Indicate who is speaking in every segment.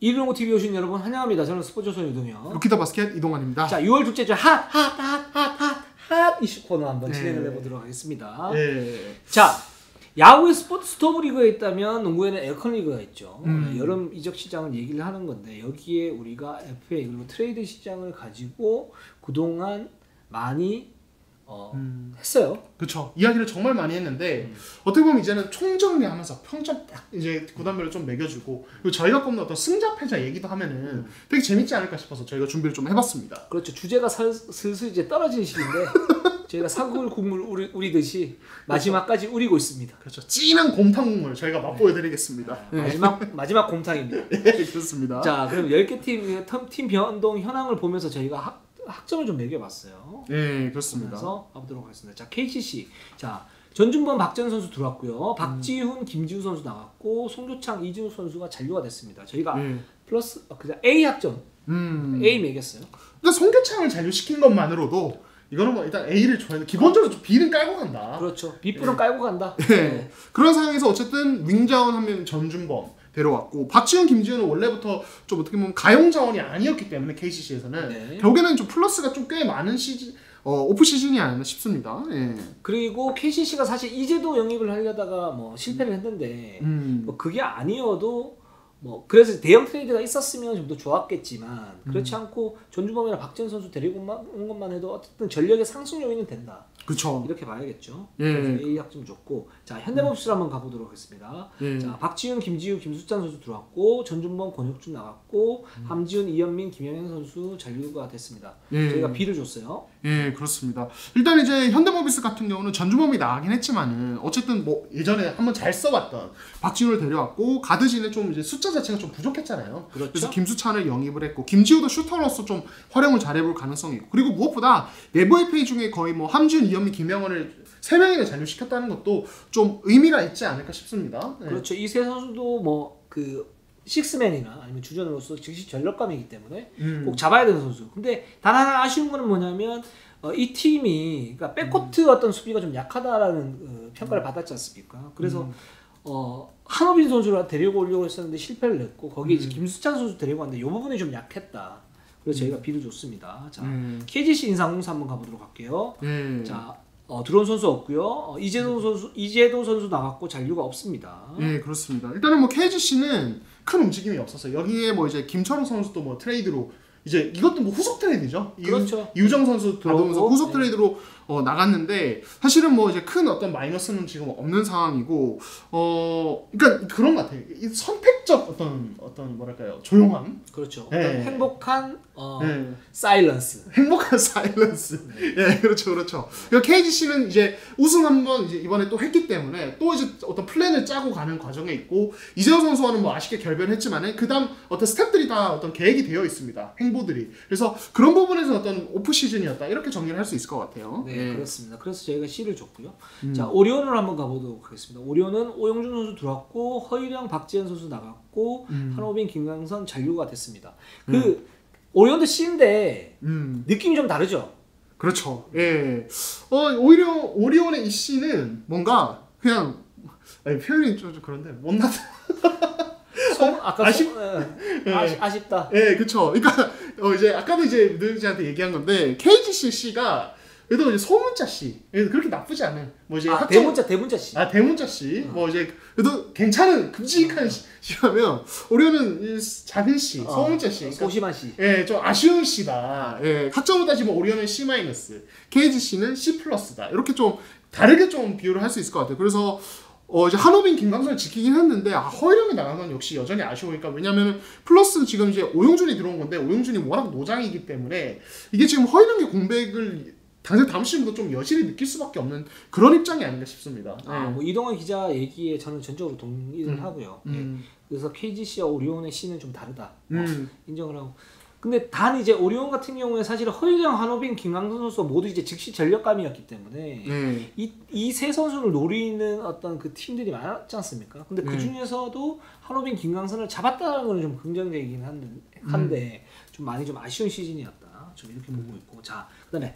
Speaker 1: 이동호 TV 오신 여러분 환영합니다. 저는 스포츠소년 이동현.
Speaker 2: 루키더 바스켓 이동환입니다.
Speaker 1: 자, 6월 둘째 주 핫 이슈 코너 한번 진행을 해보도록 하겠습니다. 자, 야구의 스포츠 스토브 리그가 있다면 농구에는 에어컨 리그가 있죠. 여름 이적 시장을 얘기를 하는 건데 여기에 우리가 FA 그리고 트레이드 시장을 가지고 그동안 많이 했어요.
Speaker 2: 그렇죠. 이야기를 정말 많이 했는데 어떻게 보면 이제는 총정리하면서 평점 딱 이제 구단별로 좀 매겨주고 그리고 저희가 꼽는 어떤 승자 패자 얘기도 하면은 되게 재밌지 않을까 싶어서 저희가 준비를 좀 해봤습니다.
Speaker 1: 그렇죠. 주제가 슬슬 이제 떨어지는 시기인데 저희가 사골 국물 우리듯이 마지막까지 우리고 있습니다.
Speaker 2: 그렇죠. 진한 곰탕 국물 저희가 맛보여드리겠습니다.
Speaker 1: 마지막 곰탕입니다.
Speaker 2: 네, 그렇습니다.
Speaker 1: 자, 그럼 10개 팀 변동 현황을 보면서 저희가 학점을 좀 매겨봤어요.
Speaker 2: 네, 그렇습니다.
Speaker 1: 그래서 가보도록 하겠습니다. 자, KCC. 자, 전준범, 박재현 선수 들어왔고요. 박지훈, 김지우 선수 나왔고 송교창, 이진우 선수가 잔류가 됐습니다. 저희가 플러스 그냥 A 학점 A 매겼어요.
Speaker 2: 그러니까 송교창을 잔류시킨 것만으로도 이거는 뭐 일단 A를 줘야 돼. 기본적으로 좀 B는 깔고 간다.
Speaker 1: 그렇죠. B뿔은 깔고 간다.
Speaker 2: 네. 그런 상황에서 어쨌든 윙자원 한 명 전준범 데려왔고 박지훈, 김지훈은 원래부터 좀 어떻게 보면 가용 자원이 아니었기 때문에 KCC에서는 결국에는 좀 플러스가 좀 꽤 많은 오프 시즌이 아니나 싶습니다.
Speaker 1: 그리고 KCC가 사실 이제도 영입을 하려다가 뭐 실패를 했는데 뭐 그게 아니어도 뭐 그래서 대형 트레이드가 있었으면 좀 더 좋았겠지만 그렇지 않고 전주범이나 박지현 선수 데리고 온 것만 해도 어쨌든 전력의 상승 요인은 된다.
Speaker 2: 그렇죠.
Speaker 1: 이렇게 봐야겠죠. 그래서 A 학점 줬고 자 현대모비스를 한번 가보도록 하겠습니다. 자 박지훈, 김지우, 김수찬 선수 들어왔고 전준범, 권혁준 나왔고 함지훈, 이현민, 김영현 선수 잔류가 됐습니다. 저희가 B를 줬어요.
Speaker 2: 예, 그렇습니다. 일단 이제 현대모비스 같은 경우는 전준범이 나가긴 했지만은 어쨌든 뭐 예전에 한번 잘 써봤던 박지훈을 데려왔고 가드진에 좀 이제 숫자 자체가 좀 부족했잖아요.
Speaker 1: 그렇죠?
Speaker 2: 그래서 김수찬을 영입을 했고 김지우도 슈터로서 좀 활용을 잘해볼 가능성이 있고 그리고 무엇보다 내부 FA 중에 거의 뭐 함지훈, 이현민, 김영원을 3명이나 잔류시켰다는 것도 좀 의미가 있지 않을까 싶습니다.
Speaker 1: 그렇죠. 이 세 선수도 뭐 그 식스맨이나 아니면 주전으로서 즉시 전력감이기 때문에 꼭 잡아야 되는 선수. 근데 단 하나 아쉬운 거는 뭐냐면 이 팀이 그러니까 백코트 어떤 수비가 좀 약하다라는 평가를 받았지 않습니까? 그래서 한호빈 선수를 데리고 오려고 했었는데 실패를 했고 거기에 이제 김수찬 선수 데리고 왔는데 이 부분이 좀 약했다. 그래서 저희가 B를 줬습니다. 자, KGC 인상공사 한번 가보도록 할게요. 자, 들어온 선수 없고요. 이재도 선수 나갔고 잔류가 없습니다.
Speaker 2: 네, 그렇습니다. 일단은 뭐 KGC는 큰 움직임이 없었어요. 여기에 뭐 이제 김철호 선수도 뭐 트레이드로 이제 이것도 뭐 후속 트레이드죠.
Speaker 1: 그렇죠.
Speaker 2: 이우정 선수 들어오면서 후속 트레이드로 나갔는데 사실은 뭐 이제 큰 어떤 마이너스는 지금 없는 상황이고 그러니까 그런 것 같아요. 이 선택적 어떤 뭐랄까요 조용함.
Speaker 1: 그렇죠. 행복한 사일런스.
Speaker 2: 행복한 사일런스. 예, 그렇죠, 그렇죠. 그러니까 KGC는 이제 우승 한번 이제 이번에 또 했기 때문에 또 이제 어떤 플랜을 짜고 가는 과정에 있고 이재호 선수와는 뭐 아쉽게 결별했지만은 그다음 어떤 스텝들이 다 어떤 계획이 되어 있습니다. 행보들이. 그래서 그런 부분에서 어떤 오프 시즌이었다 이렇게 정리를 할 수 있을 것 같아요.
Speaker 1: 네, 그렇습니다. 그래서 저희가 C를 줬고요. 자, 오리온을 한번 가보도록 하겠습니다. 오리온은 오영준 선수 들어왔고 허일영, 박지현 선수 나갔고 한호빈, 김강선 잔류가 됐습니다. 그 오리온도 C인데 느낌이 좀 다르죠?
Speaker 2: 그렇죠. 예. 오히려 오리온의 이 C는 뭔가 그냥 표현이 좀 그런데 못났다.
Speaker 1: 아쉽다.
Speaker 2: 예, 그렇죠. 그러니까 이제 아까도 이제 너희한테 얘기한 건데 KGC C가 그래도 이제 소문자 C 그렇게 나쁘지 않은 뭐 이제
Speaker 1: 대문자 C.
Speaker 2: 대문자 C 뭐 이제 그래도 괜찮은 큼직한 C라면 오리온은 작은 C 소문자 C 그러니까,
Speaker 1: 소심한 C.
Speaker 2: 예, 좀 아쉬운 C다. 예, 학점으로 따지면 오리온은 C-, KGC는 C+다. 이렇게 좀 다르게 좀 비교를 할 수 있을 것 같아요. 그래서 이제 한호빈, 김강선을 지키긴 했는데 허일영이 나간 건 역시 여전히 아쉬우니까 왜냐면은 플러스 지금 이제 오영준이 들어온 건데 오영준이 워낙 노장이기 때문에 이게 지금 허일영의 공백을 당장 다음 시즌부터 좀 여실히 느낄 수밖에 없는 그런 입장이 아닌가 싶습니다.
Speaker 1: 뭐 이동환 기자 얘기에 저는 전적으로 동의를 하고요. 그래서 KGC와 오리온의 C는 좀 다르다. 인정을 하고. 근데 단 이제 오리온 같은 경우에 사실 허일영, 한호빈, 김강선 선수가 모두 이제 즉시 전력감이었기 때문에 이 세 선수를 노리는 어떤 그 팀들이 많았지 않습니까? 근데 그 중에서도 한호빈, 김강선을 잡았다는 건 좀 긍정적이긴 한데 좀 많이 좀 아쉬운 시즌이었다. 좀 이렇게 보고 있고. 자, 그다음에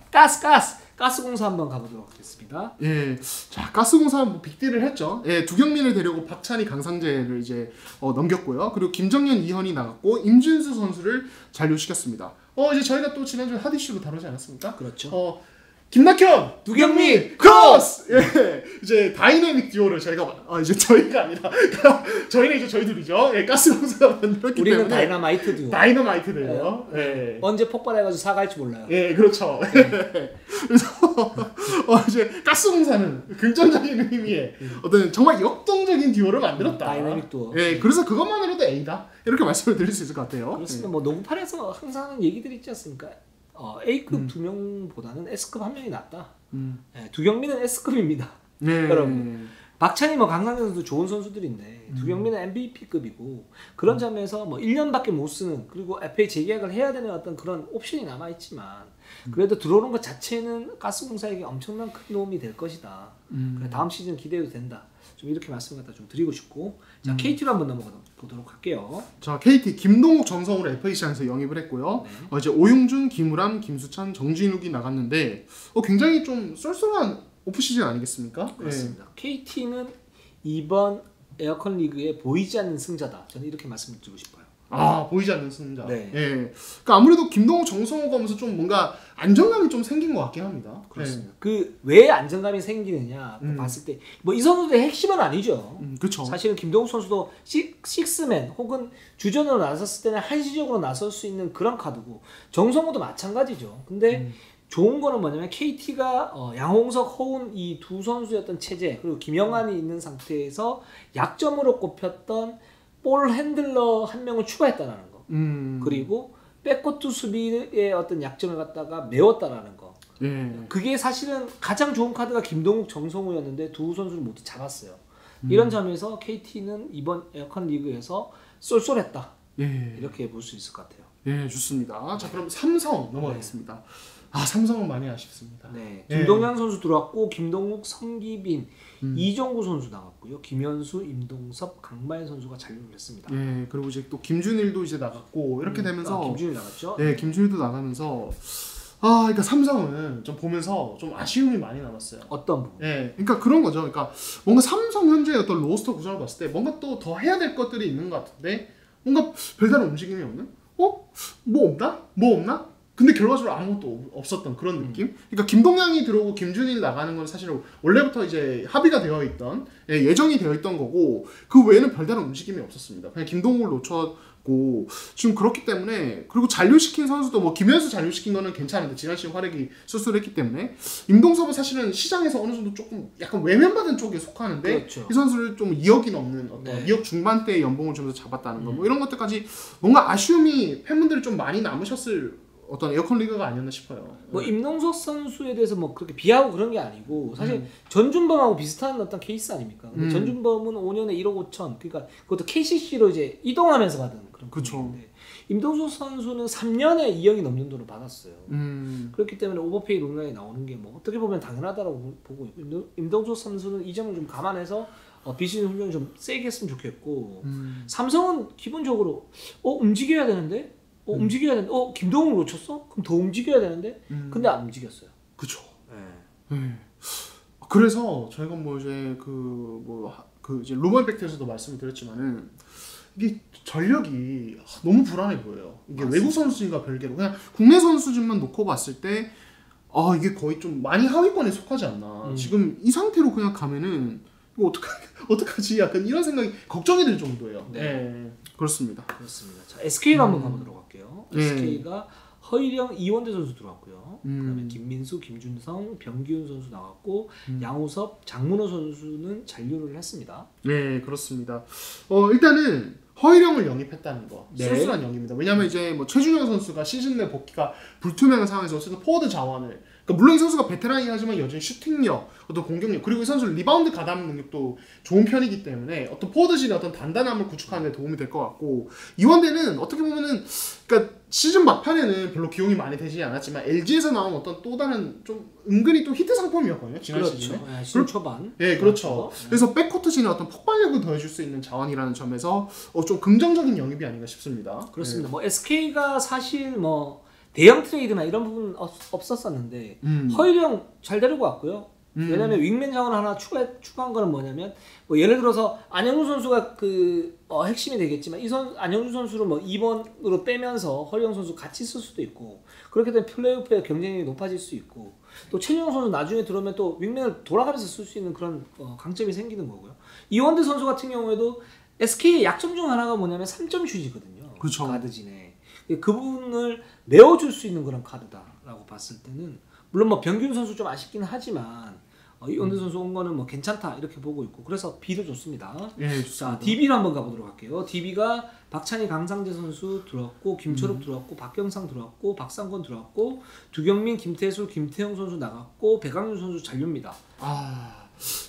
Speaker 1: 가스공사 한번 가보도록 하겠습니다.
Speaker 2: 예, 자 가스공사 뭐 빅딜을 했죠. 예, 두경민을 데려고 박찬희, 강상재를 이제 넘겼고요. 그리고 김정현, 이현이 나갔고 임준수 선수를 잔류시켰습니다. 이제 저희가 또 지난주에 핫 이슈로 다루지 않았습니까?
Speaker 1: 그렇죠.
Speaker 2: 김낙현,
Speaker 1: 두경민,
Speaker 2: 크로스! 예, 이제 다이내믹 듀오를 이제 저희가 아니라 저희는 이제 저희들이죠. 예, 가스공사가 만들었기
Speaker 1: 우리는
Speaker 2: 때문에
Speaker 1: 다이너마이트 듀오.
Speaker 2: 다이너마이트네요. 예.
Speaker 1: 언제 폭발해가지고 사갈지 몰라요.
Speaker 2: 예, 그렇죠. 그래서 이제 가스공사는 긍정적인 의미의 어떤 정말 역동적인 듀오를 만들었다.
Speaker 1: 다이내믹 듀오.
Speaker 2: 예, 그래서 그것만으로도 A다. 이렇게 말씀을 드릴 수 있을 것 같아요.
Speaker 1: 그렇습니다. 뭐 농구판에서 항상 하는 얘기들이 있지 않습니까? A급 2명보다는 S급 1명이 낫다. 예, 두경민은 S급입니다.
Speaker 2: 네.
Speaker 1: 여러분. 박찬희, 강상현 선수 좋은 선수들인데 두경민은 MVP급이고 그런 점에서 뭐 1년밖에 못 쓰는 그리고 FA 재계약을 해야 되는 어떤 그런 옵션이 남아 있지만 그래도 들어오는 것 자체는 가스공사에게 엄청난 큰 도움이 될 것이다. 그래, 다음 시즌 기대해도 된다. 좀 이렇게 말씀을 갖다 좀 드리고 싶고 자 KT로 한번 넘어가 보도록 할게요.
Speaker 2: 자 KT 김동욱, 정성우를 FAC에서 영입을 했고요.
Speaker 1: 네.
Speaker 2: 이제 오용준, 김우람, 김수찬, 정진욱이 나갔는데 굉장히 좀 쏠쏠한 오프 시즌 아니겠습니까?
Speaker 1: 그렇습니다. KT는 이번 에어컨 리그에 보이지 않는 승자다. 저는 이렇게 말씀을 드리고 싶어요.
Speaker 2: 보이지 않는 승자.
Speaker 1: 네.
Speaker 2: 예. 그러니까 아무래도 김동욱, 정성호가 오면서 좀 뭔가 안정감이 좀 생긴 것 같긴 합니다.
Speaker 1: 그렇습니다. 그 왜 안정감이 생기느냐 봤을 때 뭐 이 선수들의 핵심은 아니죠.
Speaker 2: 그렇죠.
Speaker 1: 사실은 김동욱 선수도 식스맨 혹은 주전으로 나섰을 때는 한시적으로 나설 수 있는 그런 카드고 정성호도 마찬가지죠. 근데 좋은 거는 뭐냐면 KT가 양홍석, 허운 이 두 선수의 어떤 체제 그리고 김영환이 있는 상태에서 약점으로 꼽혔던 볼 핸들러 한 명을 추가했다는 거. 그리고 백코트 수비의 어떤 약점을 갖다가 메웠다라는 거. 그게 사실은 가장 좋은 카드가 김동욱, 정성우였는데 두 선수를 모두 잡았어요. 이런 점에서 KT는 이번 에어컨 리그에서 쏠쏠했다. 이렇게 볼 수 있을 것 같아요.
Speaker 2: 예, 좋습니다. 자, 그럼 삼성 넘어가겠습니다. 네. 삼성은 많이 아쉽습니다.
Speaker 1: 네, 김동현 선수 들어왔고 김동욱, 성기빈, 이정구 선수 나갔고요. 김현수, 임동섭, 강마현 선수가 잔류를 했습니다.
Speaker 2: 예, 그리고 이제 또 김준일도 이제 나갔고 이렇게 되면서
Speaker 1: 김준일 나갔죠?
Speaker 2: 네, 김준일도 나가면서 그러니까 삼성은 좀 보면서 좀 아쉬움이 많이 남았어요.
Speaker 1: 어떤 부분?
Speaker 2: 예, 그러니까 그런 거죠. 그러니까 뭔가 삼성 현재의 어떤 로스터 구성을 봤을 때 뭔가 또 더 해야 될 것들이 있는 것 같은데 뭔가 별다른 움직임이 없는? 뭐 없나? 뭐 없나? 근데 결과적으로 아무것도 없었던 그런 느낌? 그러니까 김동양이 들어오고 김준일 나가는 건 사실 원래부터 이제 합의가 되어 있던 예정이 되어 있던 거고 그 외에는 별다른 움직임이 없었습니다. 그냥 김동욱을 놓쳤고 지금 그렇기 때문에 그리고 잔류시킨 선수도 뭐 김현수 잔류시킨 거는 괜찮은데 지난 시즌 활약이 쏠쏠했기 때문에 임동섭은 사실은 시장에서 어느 정도 조금 약간 외면받은 쪽에 속하는데
Speaker 1: 그렇죠.
Speaker 2: 이 선수를 좀 2억이 넘는 어떤 2억 중반대의 연봉을 주면서 잡았다는 거 뭐 이런 것들까지 뭔가 아쉬움이 팬분들이 좀 많이 남으셨을 어떤 에어컨 리그가 아니었나 싶어요.
Speaker 1: 뭐 임동석 선수에 대해서 뭐 그렇게 비하고 그런 게 아니고 사실 전준범하고 비슷한 어떤 케이스 아닙니까? 근데 전준범은 5년에 1억 5천 그러니까 그것도 KCC로 이제 이동하면서 받은 그런 분인데 임동석 선수는 3년에 2억이 넘는 돈을 받았어요. 그렇기 때문에 오버페이 룰라에 나오는 게 뭐 어떻게 보면 당연하다고 보고 있고 임동석 선수는 이 점을 좀 감안해서 비즈니스 훈련을 좀 세게 했으면 좋겠고 삼성은 기본적으로 움직여야 되는데 움직여야 되는데 김동욱 놓쳤어? 그럼 더 움직여야 되는데 근데 안 움직였어요.
Speaker 2: 그쵸.
Speaker 1: 네.
Speaker 2: 그래서 저희가 뭐 이제 이제 루먼 팩트에서도 말씀을 드렸지만은 이게 전력이 너무 불안해 보여요. 이게 맞습니다. 외국 선수인가 별개로 그냥 국내 선수진만 놓고 봤을 때 이게 거의 좀 많이 하위권에 속하지 않나. 지금 이 상태로 그냥 가면은 이거 어떡하지? 약간 이런 생각이 걱정이 될 정도예요. 네. 그렇습니다.
Speaker 1: 자, SK로 한번 가보도록 할게요. SK가 허일영, 이원대 선수 들어왔고요. 그다음에 김민수, 김준성, 병기훈 선수 나왔고 양우섭, 장문호 선수는 잔류를 했습니다.
Speaker 2: 네, 그렇습니다. 일단은 허일영을 영입했다는 거 쏠쏠한 영입니다. 왜냐하면 이제 뭐 최준영 선수가 시즌 내 복귀가 불투명한 상황에서 어쨌든 포워드 자원을 물론 이 선수가 베테랑이긴 하지만 여전히 슈팅력, 어떤 공격력, 그리고 이 선수 리바운드 가담 능력도 좋은 편이기 때문에 어떤 포워드진의 어떤 단단함을 구축하는 데 도움이 될 것 같고 이원대는 어떻게 보면은 그러니까 시즌 막판에는 별로 기용이 많이 되지 않았지만 LG에서 나온 어떤 또 다른 좀 은근히 또 히트 상품이었거든요. 지난 시즌에.
Speaker 1: 시즌 초반.
Speaker 2: 네, 그렇죠. 그래서 백코트진의 어떤 폭발력을 더해줄 수 있는 자원이라는 점에서 좀 긍정적인 영입이 아닌가 싶습니다.
Speaker 1: 그렇습니다. 뭐 SK가 사실 뭐 대형 트레이드나 이런 부분 없었었는데 허일영 잘 데리고 왔고요. 왜냐면 윙맨 자원 하나 추가한 거는 뭐냐면 뭐 예를 들어서 안영준 선수가 핵심이 되겠지만 안영준 선수를 뭐 2번으로 빼면서 허일영 선수 같이 쓸 수도 있고 그렇게 되면 플레이오프의 경쟁력이 높아질 수 있고 또 최준용 선수 나중에 들어오면 또 윙맨을 돌아가면서 쓸 수 있는 그런 강점이 생기는 거고요. 이원대 선수 같은 경우에도 SK의 약점 중 하나가 뭐냐면 3점 슛이거든요.
Speaker 2: 그렇죠.
Speaker 1: 가드진에 그 부분을 메워줄 수 있는 그런 카드다라고 봤을 때는 물론 뭐 병균 선수 좀 아쉽긴 하지만 이원대 선수 온 거는 뭐 괜찮다 이렇게 보고 있고 그래서 B를 줬습니다.
Speaker 2: 예,
Speaker 1: 자, DB로 한번 가보도록 할게요. DB가 박찬희, 강상재 선수 들어왔고 김철욱 들어왔고 박경상 들어왔고 박상권 들어왔고 두경민, 김태술, 김태형 선수 나갔고 백강준 선수 잔류입니다.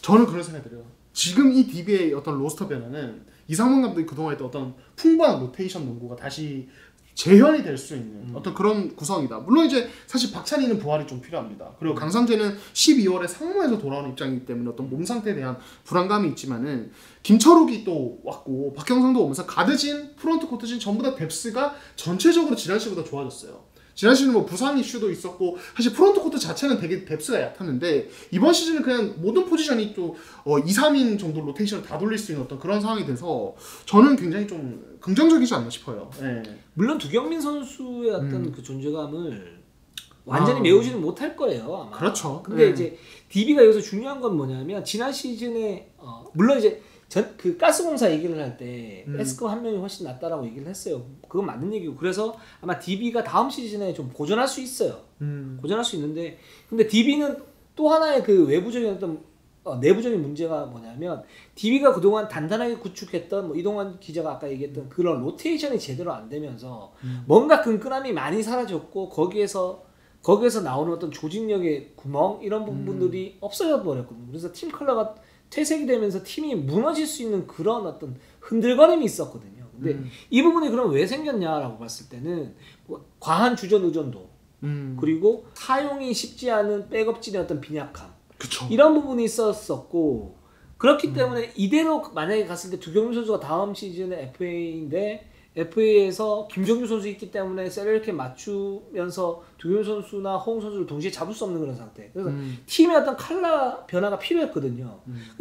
Speaker 2: 저는 그런 생각이 들어요. 지금 이 DB의 어떤 로스터 변화는 이상문 감독이 그동안 했던 어떤 풍부한 로테이션 농구가 다시 재현이 될 수 있는 어떤 그런 구성이다. 물론 이제 사실 박찬희는 부활이 좀 필요합니다. 그리고 강상재는 12월에 상무에서 돌아오는 입장이기 때문에 어떤 몸 상태에 대한 불안감이 있지만은 김철욱이 또 왔고 박경상도 오면서 가드진, 프론트 코트진 전부 다 뎁스가 전체적으로 지난 시보다 좋아졌어요. 지난 시즌은 뭐 부상 이슈도 있었고 사실 프론트 코트 자체는 되게 뎁스가 얕았는데 이번 시즌은 그냥 모든 포지션이 또 2, 3인 정도 로테이션을 다 돌릴 수 있는 어떤 그런 상황이 돼서 저는 굉장히 좀 긍정적이지 않나 싶어요. 네.
Speaker 1: 물론 두경민 선수의 어떤 그 존재감을 완전히 메우지는 못할 거예요 아마.
Speaker 2: 그렇죠.
Speaker 1: 근데 이제 DB가 여기서 중요한 건 뭐냐면 지난 시즌에 물론 이제 그 가스공사 얘기를 할 때 S급 한 명이 훨씬 낫다라고 얘기를 했어요. 그건 맞는 얘기고 그래서 아마 DB가 다음 시즌에 좀 고전할 수 있어요. 고전할 수 있는데 근데 DB는 또 하나의 그 외부적인 어떤 내부적인 문제가 뭐냐면 DB가 그동안 단단하게 구축했던 뭐 이동환 기자가 아까 얘기했던 그런 로테이션이 제대로 안 되면서 뭔가 끈끈함이 많이 사라졌고 거기에서 나오는 어떤 조직력의 구멍 이런 부분들이 없어져 버렸거든요. 그래서 팀 컬러가 퇴색이 되면서 팀이 무너질 수 있는 그런 어떤 흔들거림이 있었거든요. 근데 이 부분이 그럼 왜 생겼냐라고 봤을 때는 뭐 과한 주전 의존도 그리고 사용이 쉽지 않은 백업진의 어떤 빈약함
Speaker 2: 그쵸.
Speaker 1: 이런 부분이 있었었고 그렇기 때문에 이대로 만약에 갔을 때 두경민 선수가 다음 시즌에 FA인데 FA에서 김정규 선수 있기 때문에 셀러리캡 맞추면서 두경민 선수나 허웅 선수를 동시에 잡을 수 없는 그런 상태. 그래서 팀의 어떤 컬러 변화가 필요했거든요.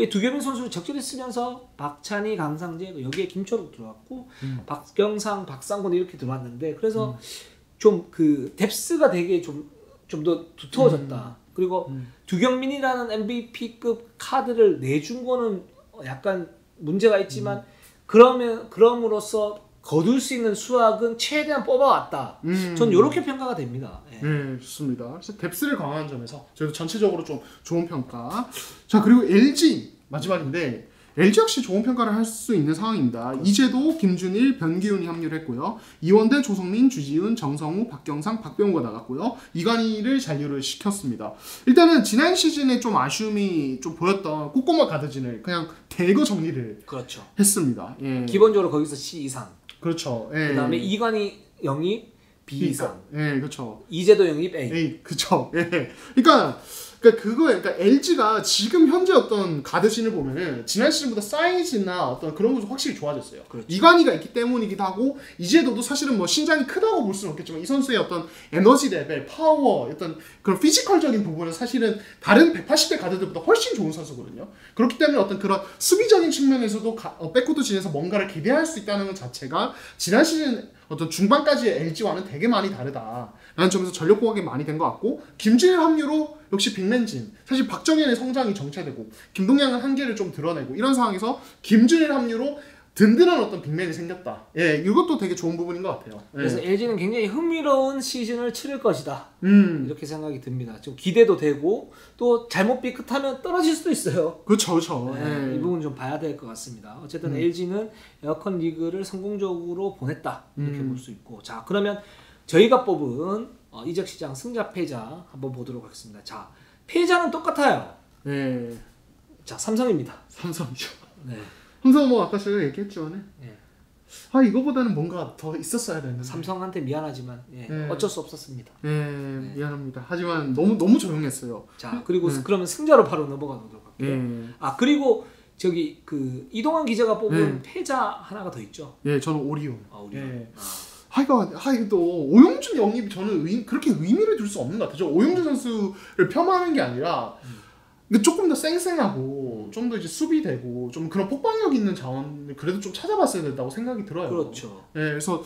Speaker 1: 두경민 선수를 적절히 쓰면서 박찬희, 강상재 여기에 김철욱 들어왔고 박경상, 박상권 이렇게 들어왔는데 그래서 좀 그 뎁스가 되게 좀 더 두터워졌다. 그리고 두경민이라는 MVP급 카드를 내준 거는 약간 문제가 있지만 그럼으로써 거둘 수 있는 수확은 최대한 뽑아왔다. 전 이렇게 평가가 됩니다.
Speaker 2: 네, 좋습니다. 그래서 뎁스를 강화한 점에서 저희도 전체적으로 좀 좋은 평가. 자, 그리고 LG 마지막인데 LG 역시 좋은 평가를 할 수 있는 상황입니다. 이재도, 김준일, 변기훈이 합류를 했고요. 이원대, 조성민, 주지훈, 정성우, 박경상, 박병우가 나갔고요. 이관희를 잔류를 시켰습니다. 일단은 지난 시즌에 좀 아쉬움이 좀 보였던 꼬꼬마 가드진을 그냥 대거 정리를
Speaker 1: 그렇죠.
Speaker 2: 했습니다. 예.
Speaker 1: 기본적으로 거기서 C 이상.
Speaker 2: 그렇죠. 예.
Speaker 1: 그다음에 이관희 영입 B 이상.
Speaker 2: 예, 그렇죠.
Speaker 1: 이재도 영입 A.
Speaker 2: A, 그렇죠. 예. 그러니까 LG가 지금 현재 어떤 가드진을 보면은 지난 시즌보다 사이즈나 어떤 그런 것도 확실히 좋아졌어요.
Speaker 1: 그렇죠.
Speaker 2: 이관희가 있기 때문이기도 하고 이재도도 사실은 뭐 신장이 크다고 볼 수는 없겠지만 이 선수의 어떤 에너지 레벨, 파워, 어떤 그런 피지컬적인 부분은 사실은 다른 180대 가드들보다 훨씬 좋은 선수거든요. 그렇기 때문에 어떤 그런 수비적인 측면에서도 백코트 진에서 뭔가를 기대할 수 있다는 것 자체가 지난 시즌 어떤 중반까지의 LG와는 되게 많이 다르다라는 점에서 전력 공학이 많이 된 것 같고 김준일 합류로 역시 빅맨진 사실 박정현의 성장이 정체되고 김동양은 한계를 좀 드러내고 이런 상황에서 김준일 합류로 든든한 어떤 빅맨이 생겼다. 예, 이것도 되게 좋은 부분인 것 같아요. 예.
Speaker 1: 그래서 LG는 굉장히 흥미로운 시즌을 치를 것이다. 이렇게 생각이 듭니다. 좀 기대도 되고 또 잘못 삐끗하면 떨어질 수도 있어요.
Speaker 2: 그렇죠.
Speaker 1: 네,
Speaker 2: 예.
Speaker 1: 이 부분 좀 봐야 될 것 같습니다. 어쨌든 LG는 에어컨 리그를 성공적으로 보냈다 이렇게 볼 수 있고 자 그러면 저희가 뽑은 이적 시장 승자 패자 한번 보도록 하겠습니다. 자 패자는 똑같아요.
Speaker 2: 예.
Speaker 1: 자 삼성입니다.
Speaker 2: 삼성이죠.
Speaker 1: 네.
Speaker 2: 삼성 뭐 아까 제가 얘기했지만
Speaker 1: 네.
Speaker 2: 이거보다는 뭔가 더 있었어야 되는데
Speaker 1: 삼성한테 미안하지만 어쩔 수 없었습니다.
Speaker 2: 미안합니다. 하지만 너무 조용했어요.
Speaker 1: 자 그리고 그러면 승자로 바로 넘어가 보도록 할게요. 그리고 저기 그 이동환 기자가 뽑은 패자 하나가 더 있죠.
Speaker 2: 예, 저는 오리온.
Speaker 1: 오리온.
Speaker 2: 이거 오영준 영입이 저는 그렇게 의미를 둘 수 없는 것 같아요. 오영준 선수를 폄하하는 게 아니라 조금 더 쌩쌩하고 좀 더 이제 수비되고 좀 그런 폭발력 있는 자원을 그래도 좀 찾아봤어야 된다고 생각이 들어요.
Speaker 1: 그렇죠.
Speaker 2: 네, 그래서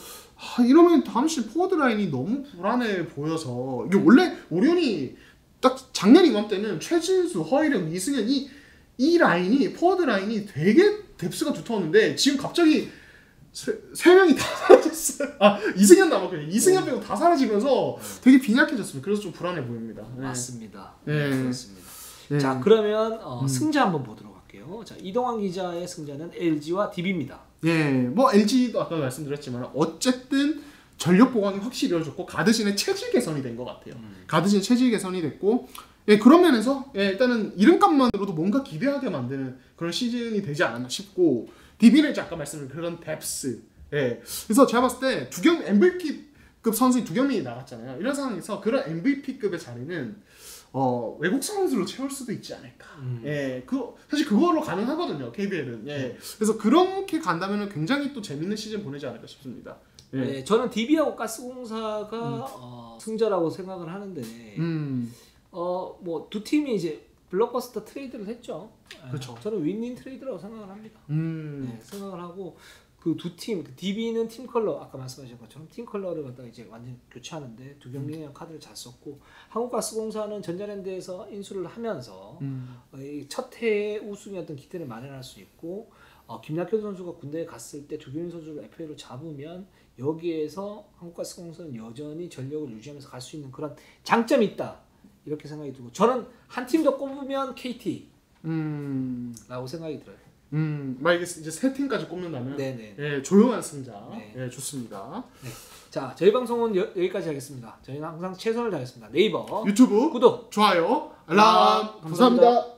Speaker 2: 이러면 다음 시즌 포워드 라인이 너무 불안해 보여서 이게 원래 오리온이 딱 작년 이맘때는 최진수, 허일영, 이승현 이 라인이 포워드 라인이 되게 뎁스가 두터웠는데 지금 갑자기 세 명이 다 사라졌어요. 이승현 남았거든요. 이승현 빼고 다 사라지면서 되게 빈약해졌습니다. 그래서 좀 불안해 보입니다. 네.
Speaker 1: 맞습니다.
Speaker 2: 네.
Speaker 1: 그렇습니다.
Speaker 2: 네.
Speaker 1: 자, 그러면 승자 한번 보도록 할게요. 자, 이동환 기자의 승자는 LG와 DB입니다.
Speaker 2: 예, 뭐 LG도 아까 말씀드렸지만 어쨌든 전력 보강이 확실히 이루어졌고 가드진의 체질 개선이 된 것 같아요. 가드진의 체질 개선이 됐고 그런 면에서 일단은 이름값만으로도 뭔가 기대하게 만드는 그런 시즌이 되지 않았나 싶고 DB는 이제 아까 말씀드린 그런 뎁스. 그래서 제가 봤을 때 MVP급 선수인 2명이 나갔잖아요. 이런 상황에서 그런 MVP급의 자리는 외국 선수로 채울 수도 있지 않을까. 사실 그거로 가능하거든요. KBL은. 그래서 그렇게 간다면 굉장히 또 재밌는 시즌 보내지 않을까 싶습니다.
Speaker 1: 네, 저는 DB하고 가스공사가 승자라고 생각을 하는데 뭐 두 팀이 이제 블록버스터 트레이드를 했죠.
Speaker 2: 그렇죠.
Speaker 1: 저는 윈윈 트레이드라고 생각을 합니다. 생각을 하고 그 두 팀, DB는 팀 컬러 아까 말씀하신 것처럼 팀 컬러를 갖다가 이제 완전 교체하는데 두 경기에 카드를 잘 썼고 한국가스공사는 전자랜드에서 인수를 하면서 첫 해에 우승이었던 기대를 마련할 수 있고 김낙현 선수가 군대에 갔을 때 두경민 선수를 FA로 잡으면 여기에서 한국가스공사는 여전히 전력을 유지하면서 갈 수 있는 그런 장점이 있다 이렇게 생각이 들고 저는 한 팀 더 꼽으면 KT 라고 생각이 들어요.
Speaker 2: 만약에 이제 세 팀까지 꼽는다면
Speaker 1: 네네.
Speaker 2: 조용한 승자.
Speaker 1: 네.
Speaker 2: 좋습니다.
Speaker 1: 네. 자, 저희 방송은 여기까지 하겠습니다. 저희는 항상 최선을 다하겠습니다. 네이버
Speaker 2: 유튜브
Speaker 1: 구독
Speaker 2: 좋아요 알람 감사합니다.